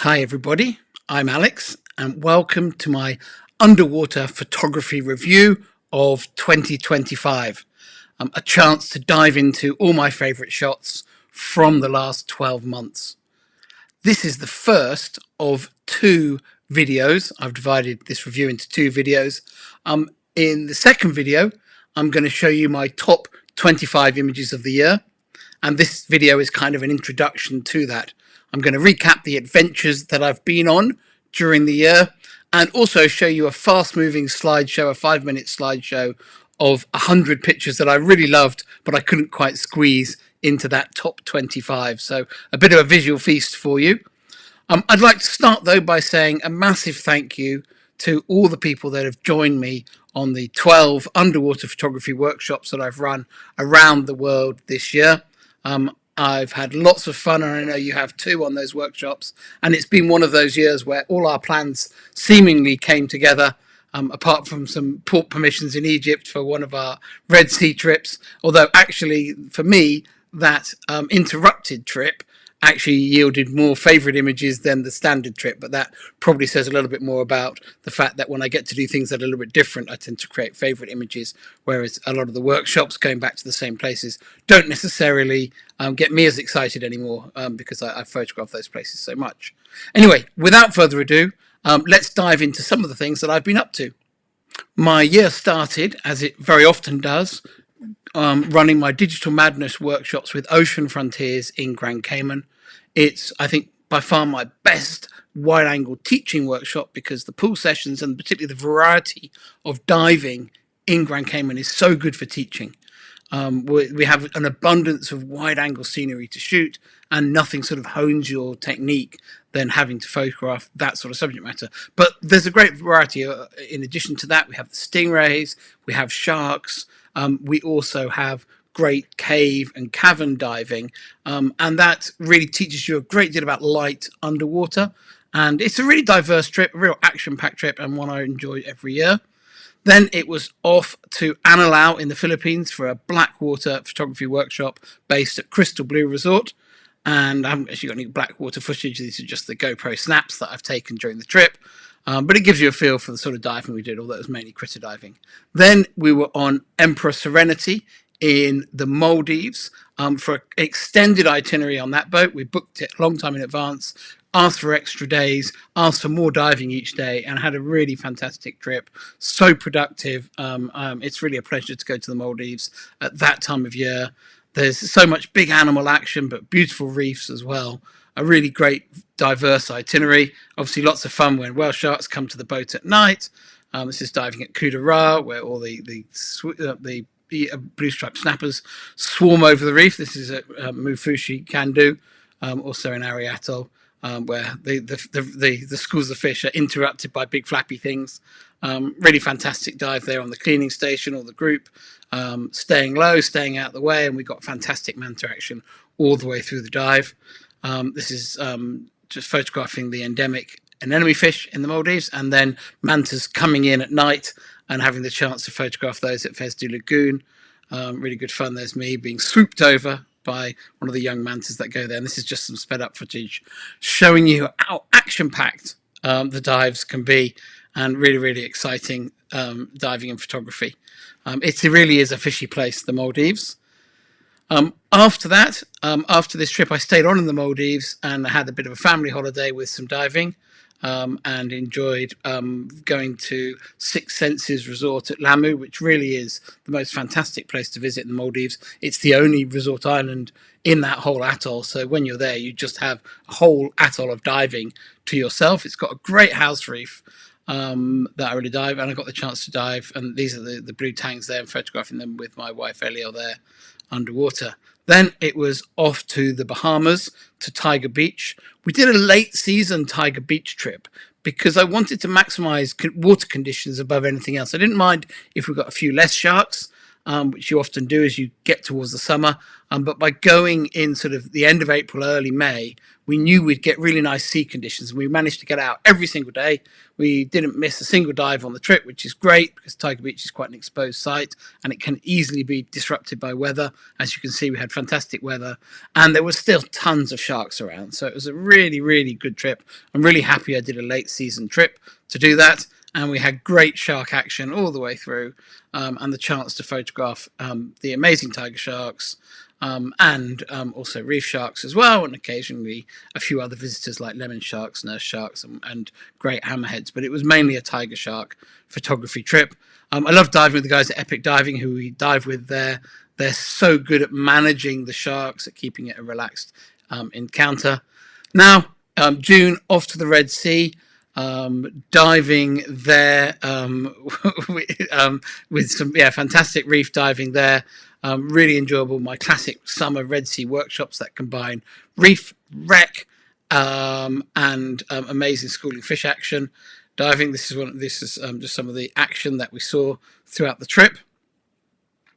Hi everybody, I'm Alex and welcome to my underwater photography review of 2025. A chance to dive into all my favourite shots from the last 12 months. This is the first of two videos. I've divided this review into two videos. In the second video, I'm going to show you my top 25 images of the year. And this video is kind of an introduction to that. I'm going to recap the adventures that I've been on during the year and also show you a fast-moving slideshow, a 5-minute slideshow of 100 pictures that I really loved, but I couldn't quite squeeze into that top 25. So a bit of a visual feast for you. I'd like to start, though, by saying a massive thank you to all the people that have joined me on the 12 underwater photography workshops that I've run around the world this year. I've had lots of fun, and I know you have too on those workshops. And it's been one of those years where all our plans seemingly came together, apart from some port permissions in Egypt for one of our Red Sea trips. Although actually, for me, that interrupted trip actually yielded more favourite images than the standard trip, but that probably says a little bit more about the fact that when I get to do things that are a little bit different, I tend to create favourite images, whereas a lot of the workshops going back to the same places don't necessarily get me as excited anymore because I photograph those places so much. Anyway, without further ado, let's dive into some of the things that I've been up to. My year started, as it very often does, running my Digital Madness workshops with Ocean Frontiers in Grand Cayman. It's, I think, by far my best wide-angle teaching workshop because the pool sessions and particularly the variety of diving in Grand Cayman is so good for teaching. We have an abundance of wide-angle scenery to shoot, and nothing sort of hones your technique than having to photograph that sort of subject matter. But there's a great variety. In addition to that, we have the stingrays, we have sharks, we also have great cave and cavern diving, and that really teaches you a great deal about light underwater. And it's a really diverse trip, a real action-packed trip, and one I enjoy every year. Then it was off to Anilao in the Philippines for a blackwater photography workshop based at Crystal Blue Resort. And I haven't actually got any blackwater footage. These are just the GoPro snaps that I've taken during the trip. But it gives you a feel for the sort of diving we did, although it was mainly critter diving. Then we were on Emperor Serenity in the Maldives for an extended itinerary on that boat. We booked it a long time in advance, asked for extra days, asked for more diving each day, and had a really fantastic trip. So productive. It's really a pleasure to go to the Maldives at that time of year. There's so much big animal action, but beautiful reefs as well. A really great, diverse itinerary. Obviously, lots of fun when whale sharks come to the boat at night. This is diving at Kudara, where all the blue striped snappers swarm over the reef. This is at Mufushi Kandu, also in Ari Atoll, where the schools of fish are interrupted by big flappy things. Really fantastic dive there on the cleaning station, or the group, staying low, staying out of the way, and we got fantastic manta action all the way through the dive. This is just photographing the endemic anemone fish in the Maldives, and then mantas coming in at night and having the chance to photograph those at Fezdu Lagoon. Really good fun. There's me being swooped over by one of the young mantas that go there. And this is just some sped up footage showing you how action-packed the dives can be, and really, really exciting diving and photography. It really is a fishy place, the Maldives. After that, after this trip, I stayed on in the Maldives and had a bit of a family holiday with some diving, and enjoyed going to Six Senses Resort at Lamu, which really is the most fantastic place to visit in the Maldives. It's the only resort island in that whole atoll, so when you're there, you just have a whole atoll of diving to yourself. It's got a great house reef that I really dive, and I got the chance to dive, and these are the blue tangs there, and photographing them with my wife Elio there underwater. Then it was off to the Bahamas, to Tiger Beach. We did a late season Tiger Beach trip because I wanted to maximize water conditions above anything else. I didn't mind if we got a few less sharks, which you often do as you get towards the summer. But by going in sort of the end of April, early May, we knew we'd get really nice sea conditions. We managed to get out every single day. We didn't miss a single dive on the trip, which is great because Tiger Beach is quite an exposed site and it can easily be disrupted by weather. As you can see, we had fantastic weather and there was still tons of sharks around. So it was a really, really good trip. I'm really happy I did a late season trip to do that. And we had great shark action all the way through, and the chance to photograph the amazing tiger sharks, and also reef sharks as well, and occasionally a few other visitors like lemon sharks, nurse sharks, and great hammerheads. But it was mainly a tiger shark photography trip. I love diving with the guys at Epic Diving, who we dive with there. They're so good at managing the sharks, at keeping it a relaxed encounter. Now, June, off to the Red Sea. Diving there with some fantastic reef diving there, really enjoyable. My classic summer Red Sea workshops that combine reef, wreck, and amazing schooling fish action. Diving, this is just some of the action that we saw throughout the trip,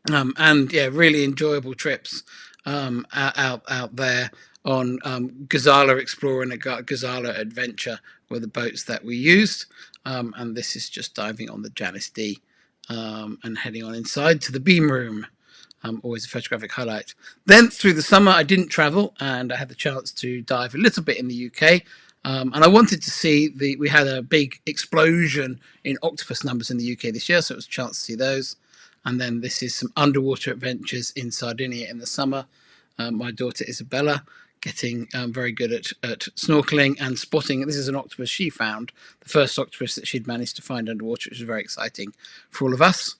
and really enjoyable trips out there on Gazala Explorer and Gazala Adventure were the boats that we used, and this is just diving on the Janice D and heading on inside to the beam room. Always a photographic highlight. Then through the summer I didn't travel and I had the chance to dive a little bit in the UK, and I wanted to see we had a big explosion in octopus numbers in the UK this year, so it was a chance to see those. And then this is some underwater adventures in Sardinia in the summer. My daughter Isabella getting very good at snorkeling and spotting. This is an octopus she found, the first octopus that she'd managed to find underwater, which was very exciting for all of us.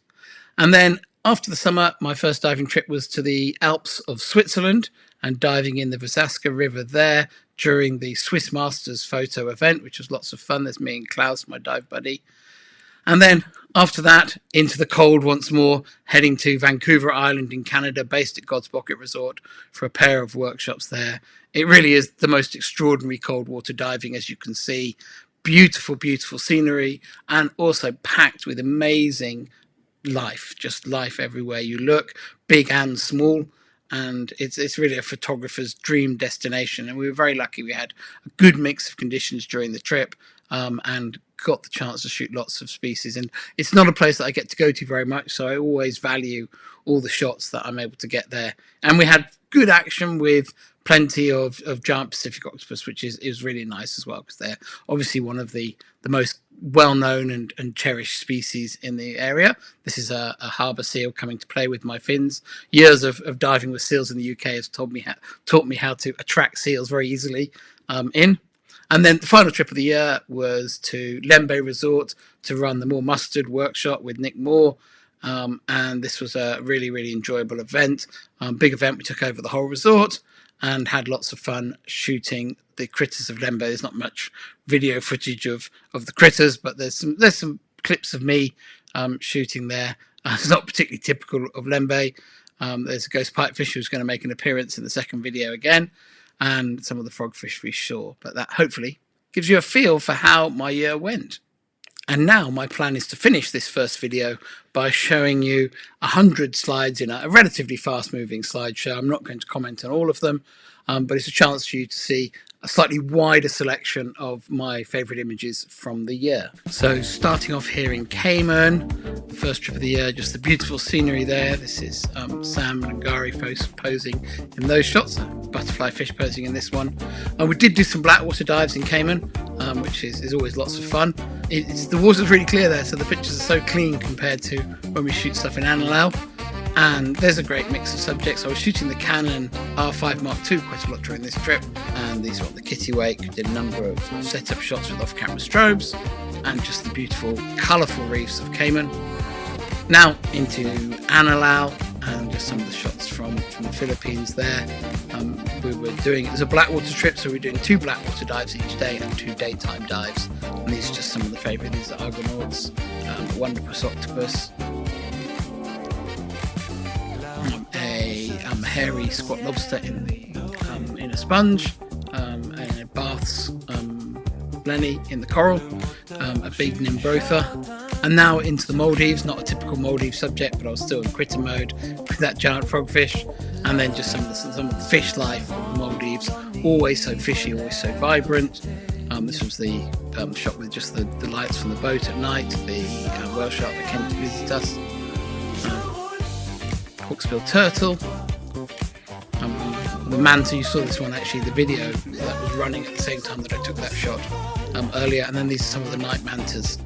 And then after the summer, my first diving trip was to the Alps of Switzerland and diving in the Vesaska River there during the Swiss Masters photo event, which was lots of fun. There's me and Klaus, my dive buddy. And then after that, into the cold once more, heading to Vancouver Island in Canada, based at God's Pocket Resort for a pair of workshops there. It really is the most extraordinary cold water diving, as you can see. Beautiful, beautiful scenery, and also packed with amazing life, just life everywhere you look, big and small. And it's really a photographer's dream destination. And we were very lucky. We had a good mix of conditions during the trip, and got the chance to shoot lots of species. And it's not a place that I get to go to very much, so I always value all the shots that I'm able to get there. And we had good action with plenty of giant Pacific octopus, which is really nice as well, because they're obviously one of the most well-known and cherished species in the area. This is a harbour seal coming to play with my fins. Years of diving with seals in the UK has taught me how to attract seals very easily in. And then the final trip of the year was to Lembe Resort to run the More Mustard workshop with Nick Moore. And this was a really, really enjoyable event. Big event. We took over the whole resort and had lots of fun shooting the critters of Lembe. There's not much video footage of the critters, but there's some clips of me shooting there. It's not particularly typical of Lembe. There's a ghost pipefish who's going to make an appearance in the second video again, and some of the frogfish we saw. But that hopefully gives you a feel for how my year went. And now my plan is to finish this first video by showing you 100 slides in a relatively fast-moving slideshow. I'm not going to comment on all of them, but it's a chance for you to see a slightly wider selection of my favourite images from the year. So starting off here in Cayman, the first trip of the year, just the beautiful scenery there. This is Sam and Gary posing in those shots, butterfly fish posing in this one. We did do some blackwater dives in Cayman, which is always lots of fun. The water's really clear there, so the pictures are so clean compared to when we shoot stuff in Anilal. And there's a great mix of subjects. I was shooting the Canon R5 Mark II quite a lot during this trip, and these were on the kitty wake. Did a number of setup shots with off-camera strobes, and just the beautiful, colourful reefs of Cayman. Now into Anilal, and just some of the shots from the Philippines there. We were doing it as a blackwater trip, so we were doing 2 blackwater dives each day and 2 daytime dives. And these are just some of the favourite. These are Argonauts, Wonderpuss octopus, a hairy squat lobster in a sponge, and baths, blenny in the coral, a big Nimbrotha, and now into the Maldives. Not a typical Maldives subject, but I was still in critter mode with that giant frogfish, and then just some of the fish life of the Maldives. Always so fishy, always so vibrant. This was the shot with just the lights from the boat at night, the whale shark that came to visit us, hawksbill turtle, the manta. You saw this one actually, the video that was running at the same time that I took that shot earlier, and then these are some of the night mantas,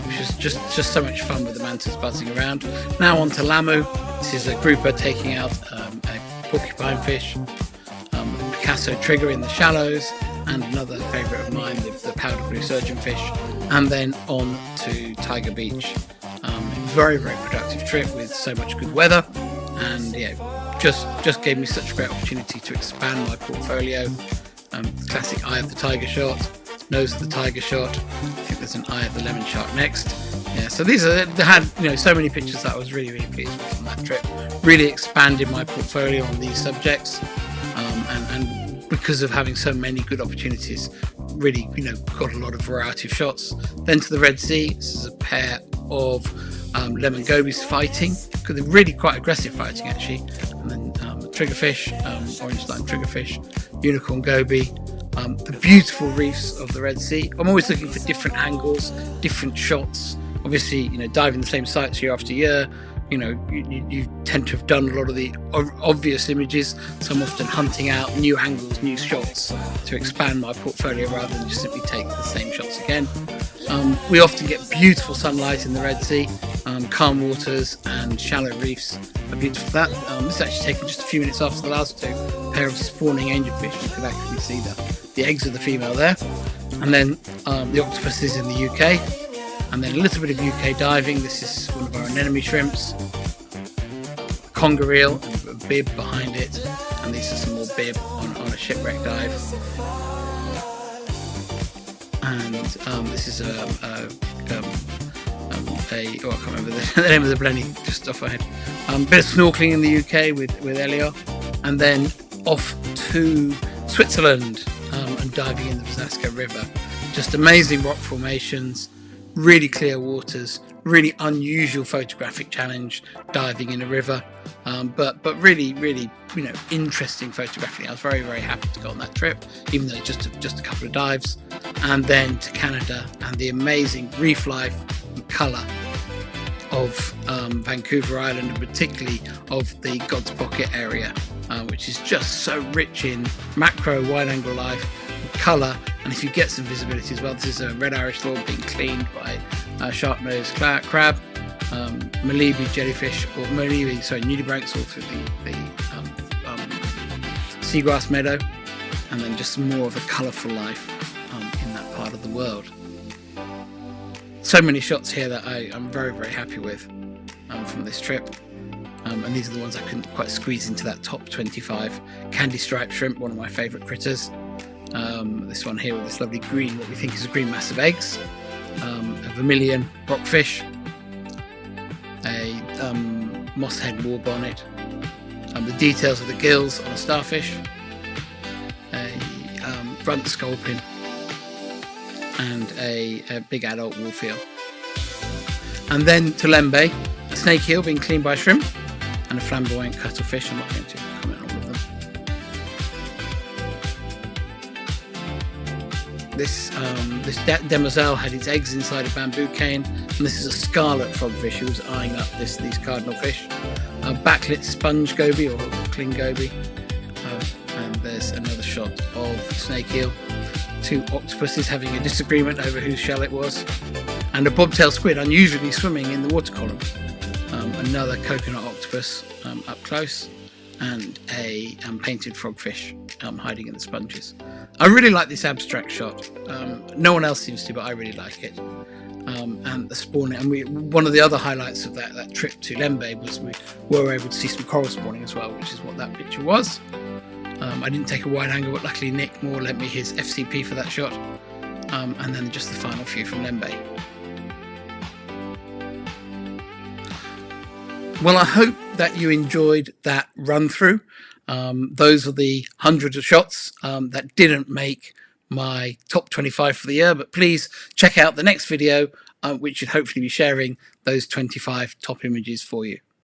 which is just so much fun with the mantas buzzing around. Now on to Lamu. This is a grouper taking out a porcupine fish, Picasso trigger in the shallows, and another favourite of mine, the powder blue surgeonfish, and then on to Tiger Beach. Very, very productive trip with so much good weather, and just gave me such a great opportunity to expand my portfolio. The classic eye of the tiger shot, nose of the tiger shot. I think there's an eye of the lemon shark next. Yeah, so they had so many pictures that I was really, really pleased with on that trip. Really expanded my portfolio on these subjects, and because of having so many good opportunities, really got a lot of variety of shots. Then to the Red Sea. This is a pair of lemon gobies fighting, because they're really quite aggressive fighting actually. And then triggerfish, orange line triggerfish, unicorn goby. The beautiful reefs of the Red Sea. I'm always looking for different angles, different shots. Obviously, diving the same sites year after year, you tend to have done a lot of the obvious images, so I'm often hunting out new angles, new shots to expand my portfolio rather than just simply take the same shots again. We often get beautiful sunlight in the Red Sea, calm waters and shallow reefs are beautiful for that. This is actually taken just a few minutes after the last two, a pair of spawning angelfish. You can actually see the eggs of the female there. And then the octopuses in the UK. And then a little bit of UK diving. This is one of our anemone shrimps, conger eel, and a bib behind it. And these are some more bib on a shipwreck dive. And this is I can't remember the name of the blenny just off my head. Bit of snorkeling in the UK with Elio, and then off to Switzerland and diving in the Zasca River. Just amazing rock formations, really clear waters, really unusual photographic challenge diving in a river, but really interesting photographing. I was very, very happy to go on that trip, even though just a couple of dives. And then to Canada and the amazing reef life and colour of Vancouver Island, and particularly of the God's Pocket area, which is just so rich in macro wide angle life, colour, and if you get some visibility as well. This is a red Irish lord being cleaned by sharp-nosed crab, Maldives jellyfish, or nudibranchs all through the seagrass meadow, and then just more of a colourful life in that part of the world. So many shots here that I'm very, very happy with from this trip. And these are the ones I couldn't quite squeeze into that top 25. Candy striped shrimp, one of my favourite critters. This one here with this lovely green, what we think is a green mass of eggs. A vermilion rockfish. A mosshead warbonnet. The details of the gills on a starfish. A brunt sculpin. And a big adult wolfeel. And then to Lembe, a snake eel being cleaned by shrimp, and a flamboyant cuttlefish. I'm not going to comment on all of them. This demoiselle had its eggs inside a bamboo cane, and this is a scarlet frogfish who was eyeing up these cardinal fish. A backlit sponge goby or clean goby, and there's another shot of snake eel. Two octopuses having a disagreement over whose shell it was, and a bobtail squid unusually swimming in the water column. Another coconut octopus up close, and a painted frogfish hiding in the sponges. I really like this abstract shot. No one else seems to, but I really like it. And the spawning, and one of the other highlights of that trip to Lembe was we were able to see some coral spawning as well, which is what that picture was. I didn't take a wide angle, but luckily Nick Moore lent me his FCP for that shot. And then just the final few from Lembe. Well, I hope that you enjoyed that run through. Those are the hundreds of shots that didn't make my top 25 for the year, but please check out the next video, which should hopefully be sharing those 25 top images for you.